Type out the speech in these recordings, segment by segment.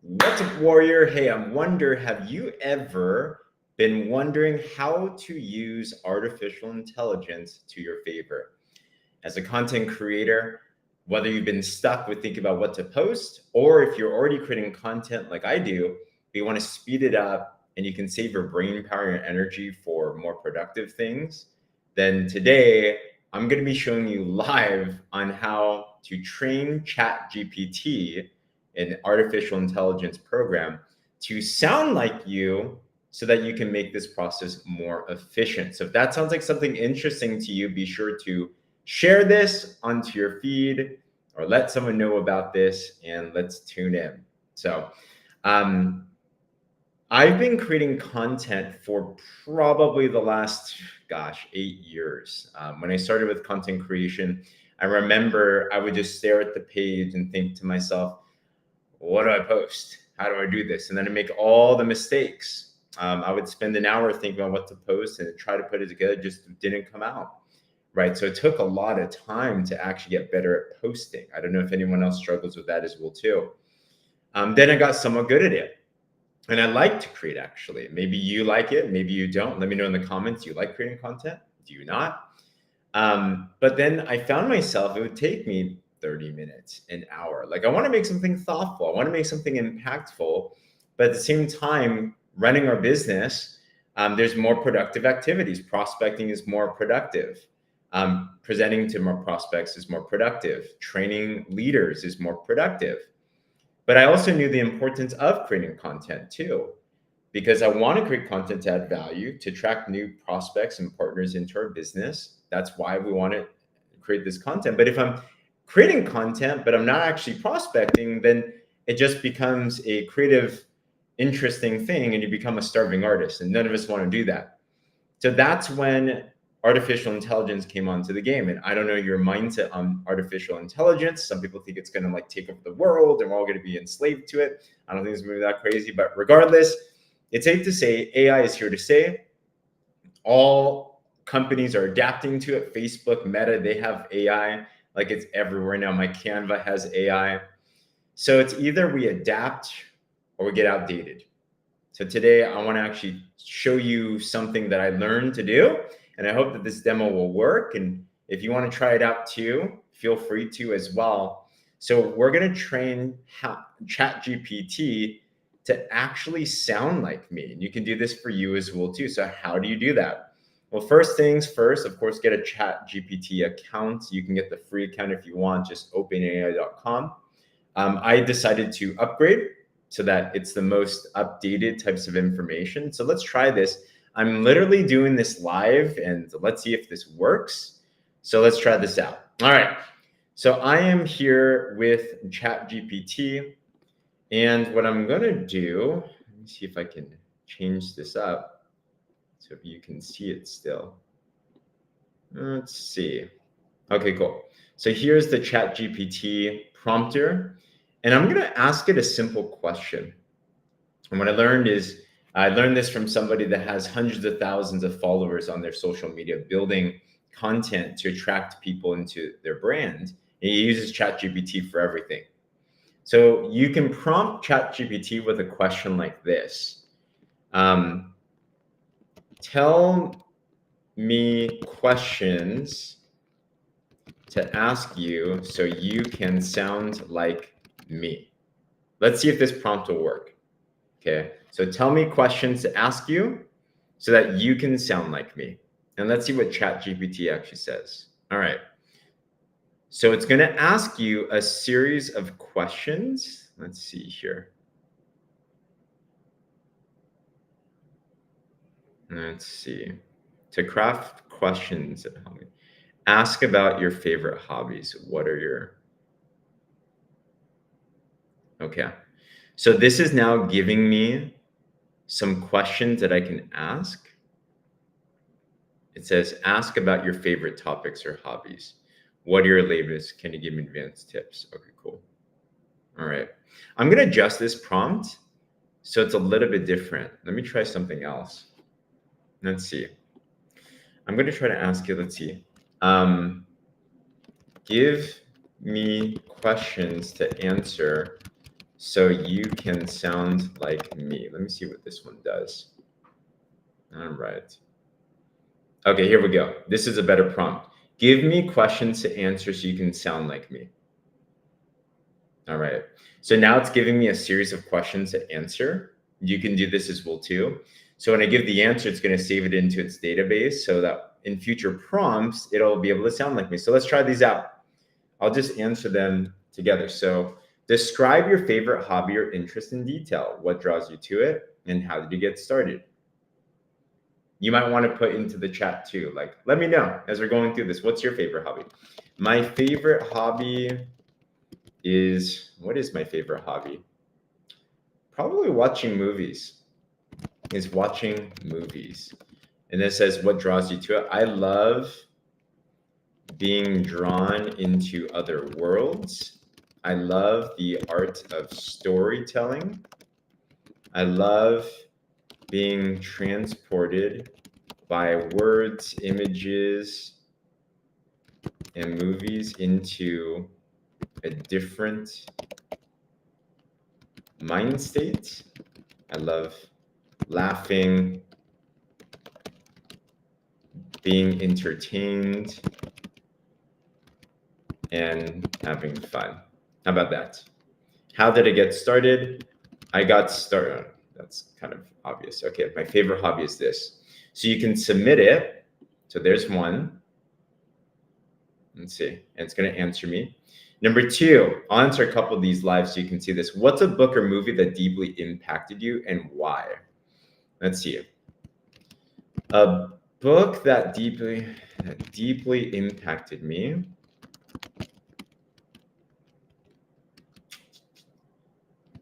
What's up, warrior? Hey, have you ever been wondering how to use artificial intelligence to your favor? As a content creator, whether you've been stuck with thinking about what to post, or if you're already creating content like I do, but you want to speed it up and you can save your brain power and energy for more productive things, then today I'm going to be showing you live on how to train ChatGPT, an artificial intelligence program, to sound like you so that you can make this process more efficient. So if that sounds like something interesting to you, be sure to share this onto your feed or let someone know about this, and let's tune in. So I've been creating content for probably the last, 8 years. When I started with content creation, I remember I would just stare at the page and think to myself, what do I post? How do I do this? And then I make all the mistakes. I would spend an hour thinking about what to post and try to put it together, just didn't come out. Right. So it took a lot of time to actually get better at posting. I don't know if anyone else struggles with that as well too. Then I got somewhat good at it. And I like to create, actually. Maybe you like it, maybe you don't. Let me know in the comments. Do you like creating content? Do you not? But then I found myself, it would take me 30 minutes, an hour. Like, I want to make something thoughtful. I want to make something impactful. But at the same time, running our business, there's more productive activities. Prospecting is more productive. Presenting to more prospects is more productive. Training leaders is more productive. But I also knew the importance of creating content too, because I want to create content to add value, to attract new prospects and partners into our business. That's why we want to create this content. But if I'm creating content, but I'm not actually prospecting, then it just becomes a creative, interesting thing, and you become a starving artist. And none of us want to do that. So that's when artificial intelligence came onto the game. And I don't know your mindset on artificial intelligence. Some people think it's going to like take over the world and we're all going to be enslaved to it. I don't think it's going to be that crazy, but regardless, it's safe to say AI is here to stay. All companies are adapting to it. Facebook, Meta, they have AI. Like, it's everywhere now. My Canva has AI. So it's either we adapt or we get outdated. So today I want to actually show you something that I learned to do, and I hope that this demo will work. And if you want to try it out too, feel free to as well. So we're going to train ChatGPT to actually sound like me. And you can do this for you as well too. So how do you do that? Well, first things first, of course, get a ChatGPT account. You can get the free account if you want, just openai.com. I decided to upgrade so that it's the most updated types of information. So let's try this. I'm literally doing this live, and let's see if this works. So let's try this out. All right. So I am here with ChatGPT, and what I'm going to do, let me see if I can change this up so you can see it still. Let's see. Okay, cool. So here's the ChatGPT prompter, and I'm going to ask it a simple question. And what I learned is, I learned this from somebody that has hundreds of thousands of followers on their social media, building content to attract people into their brand. And he uses ChatGPT for everything. So you can prompt ChatGPT with a question like this. Tell me questions to ask you so you can sound like me. Let's see if this prompt will work. Okay, so tell me questions to ask you so that you can sound like me. And let's see what ChatGPT actually says. All right. So it's going to ask you a series of questions. Let's see here. Let's see. To craft questions, ask about your favorite hobbies. What are your... Okay. So this is now giving me some questions that I can ask. It says, ask about your favorite topics or hobbies. What are your latest? Can you give me advanced tips? Okay, cool. All right. I'm going to adjust this prompt so it's a little bit different. Let me try something else. Let's see. I'm going to try to ask you, let's see. Give me questions to answer so you can sound like me. Let me see what this one does. All right. Okay, here we go. This is a better prompt. Give me questions to answer so you can sound like me. All right. So now it's giving me a series of questions to answer. You can do this as well too. So when I give the answer, it's going to save it into its database so that in future prompts, it'll be able to sound like me. So let's try these out. I'll just answer them together. So describe your favorite hobby or interest in detail. What draws you to it and how did you get started? You might want to put into the chat too. Like, let me know as we're going through this. What's your favorite hobby? My favorite hobby is, what is my favorite hobby? Probably watching movies. Is watching movies. And it says, what draws you to it? I love being drawn into other worlds. I love the art of storytelling. I love being transported by words, images, and movies into a different mind state. I love laughing, being entertained, and having fun. How about that? How did I get started? I got started. That's kind of obvious. Okay, my favorite hobby is this. So you can submit it. So there's one. Let's see. And it's going to answer me. Number two, I'll answer a couple of these live so you can see this. What's a book or movie that deeply impacted you and why? Let's see. A book that deeply impacted me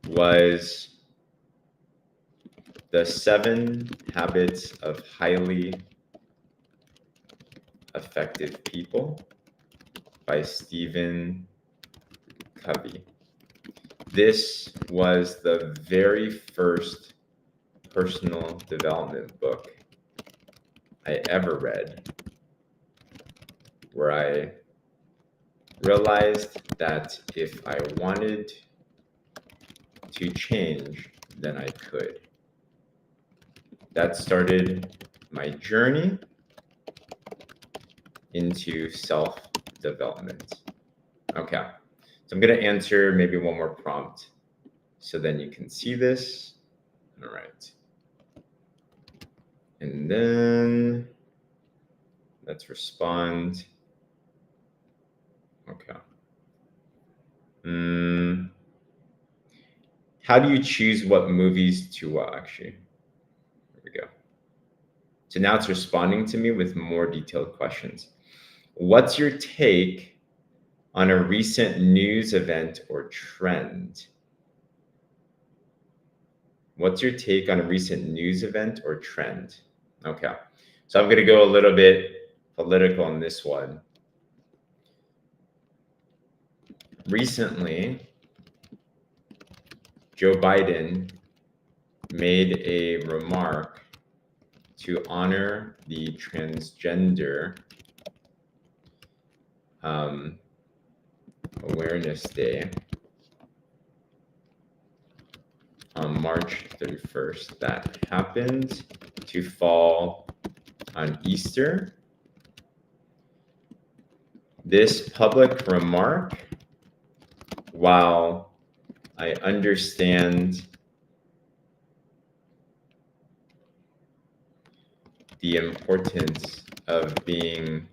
was The 7 Habits of Highly Effective People by Stephen Covey. This was the very first personal development book I ever read, where I realized that if I wanted to change, then I could. That started my journey into self-development. Okay, so I'm going to answer maybe one more prompt so then you can see this. All right. And then let's respond. Okay. How do you choose what movies to watch? Here we go. So now it's responding to me with more detailed questions. What's your take on a recent news event or trend? What's your take on a recent news event or trend? Okay, so I'm going to go a little bit political on this one. Recently, Joe Biden made a remark to honor the transgender awareness day on March 31st. That happened to fall on Easter. This public remark, while I understand the importance of being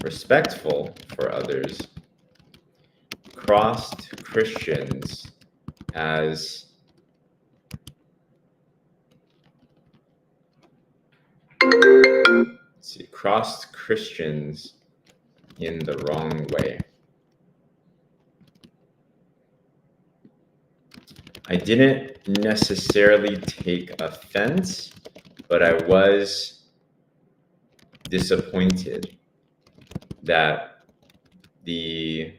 respectful for others, crossed Christians as crossed Christians in the wrong way. I didn't necessarily take offense, but I was disappointed that the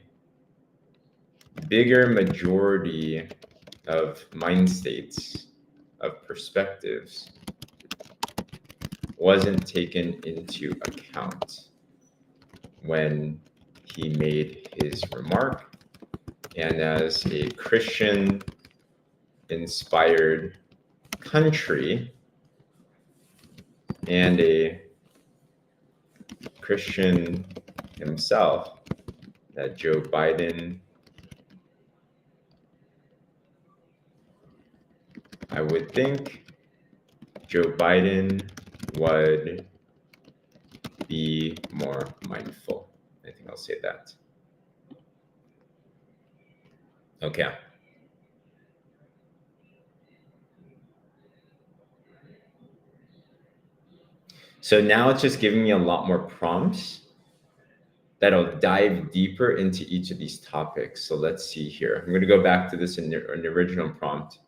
bigger majority of mind states, of perspectives, wasn't taken into account when he made his remark and as a Christian inspired country and a Christian himself, that Joe Biden, I would think Joe Biden would be more mindful. I think I'll say that. Okay. So now it's just giving me a lot more prompts that'll dive deeper into each of these topics. So let's see here. I'm going to go back to this in the original prompt.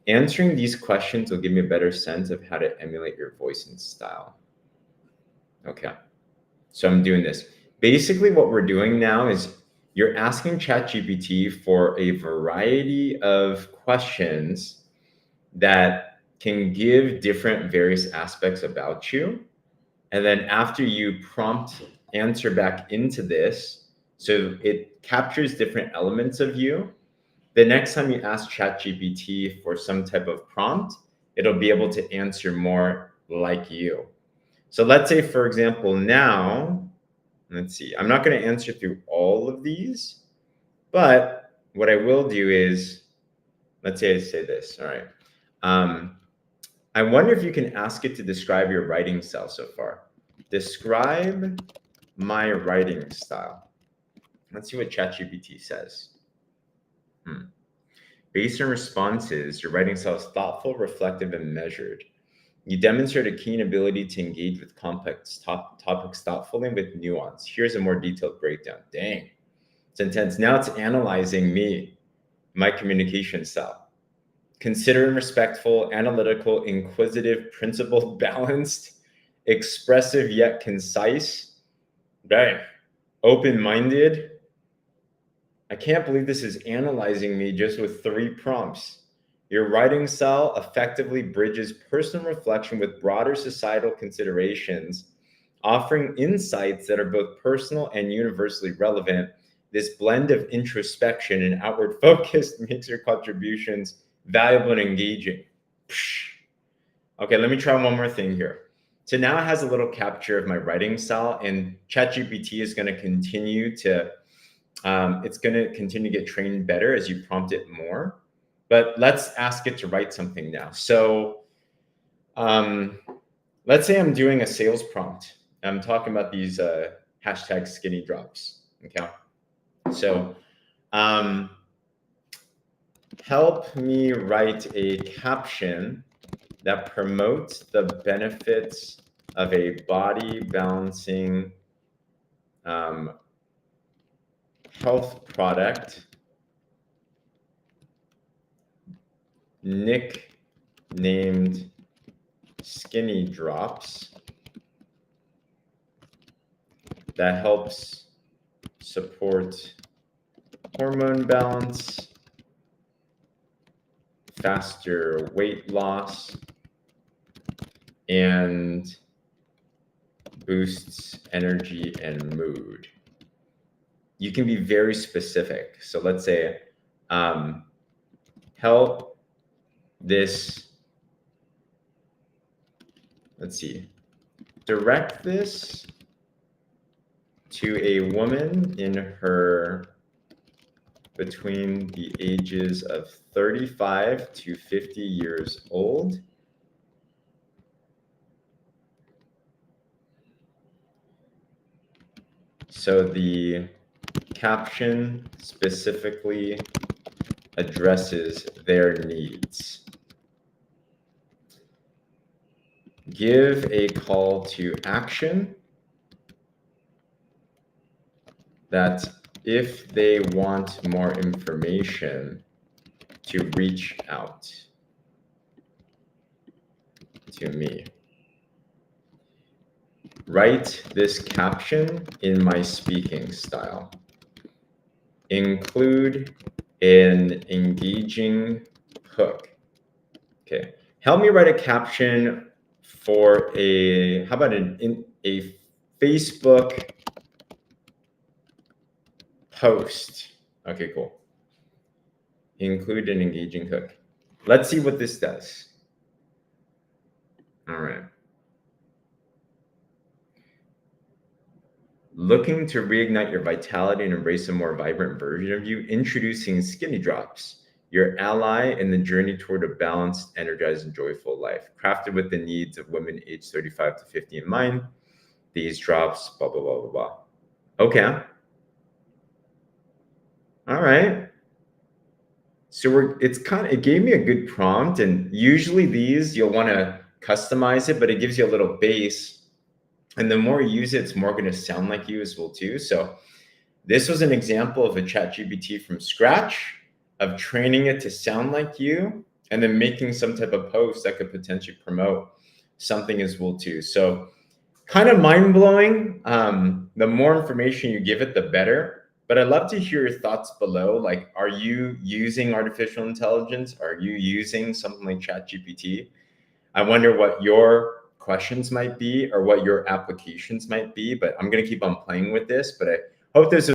Answering these questions will give me a better sense of how to emulate your voice and style. Okay. So I'm doing this. Basically, what we're doing now is you're asking ChatGPT for a variety of questions that can give different various aspects about you. And then after you prompt answer back into this, so it captures different elements of you, the next time you ask ChatGPT for some type of prompt, it'll be able to answer more like you. So let's say, for example, now, let's see, I'm not going to answer through all of these, but what I will do is, let's say I say this, all right. I wonder if you can ask it to describe your writing style so far. Describe my writing style. Let's see what ChatGPT says. Based on responses, your writing style is thoughtful, reflective, and measured. You demonstrate a keen ability to engage with complex topics thoughtfully and with nuance. Here's a more detailed breakdown. Dang, it's intense. Now it's analyzing me, my communication style. Considerate, respectful, analytical, inquisitive, principled, balanced, expressive yet concise. Dang, open-minded. I can't believe this is analyzing me just with 3 prompts. Your writing style effectively bridges personal reflection with broader societal considerations, offering insights that are both personal and universally relevant. This blend of introspection and outward focus makes your contributions valuable and engaging. Okay, let me try one more thing here. So now it has a little capture of my writing style, and ChatGPT is going to continue to get trained better as you prompt it more. But let's ask it to write something now. So let's say I'm doing a sales prompt. I'm talking about these hashtag skinny drops. Okay. So help me write a caption that promotes the benefits of a body balancing health product nicknamed Skinny Drops that helps support hormone balance, faster weight loss, and boosts energy and mood. You can be very specific. So let's say, help this, let's see, direct this to a woman in her between the ages of 35 to 50 years old. So the caption specifically addresses their needs. Give a call to action that if they want more information, to reach out to me. Write this caption in my speaking style. Include an engaging hook. Okay. Help me write a caption for a, how about a Facebook post? Okay, cool. Include an engaging hook. Let's see what this does. All right. Looking to reignite your vitality and embrace a more vibrant version of you, introducing Skinny Drops, your ally in the journey toward a balanced, energized, and joyful life. Crafted with the needs of women aged 35 to 50 in mind, these drops, blah, blah, blah, blah, blah. Okay. All right. So it gave me a good prompt. And usually these, you'll want to customize it, but it gives you a little base. And the more you use it, it's more going to sound like you as well too. So this was an example of a ChatGPT from scratch, of training it to sound like you, and then making some type of post that could potentially promote something as well too. So kind of mind blowing. The more information you give it, the better. But I'd love to hear your thoughts below. Like, are you using artificial intelligence? Are you using something like ChatGPT? I wonder what your questions might be or what your applications might be. But I'm going to keep on playing with this. But I hope this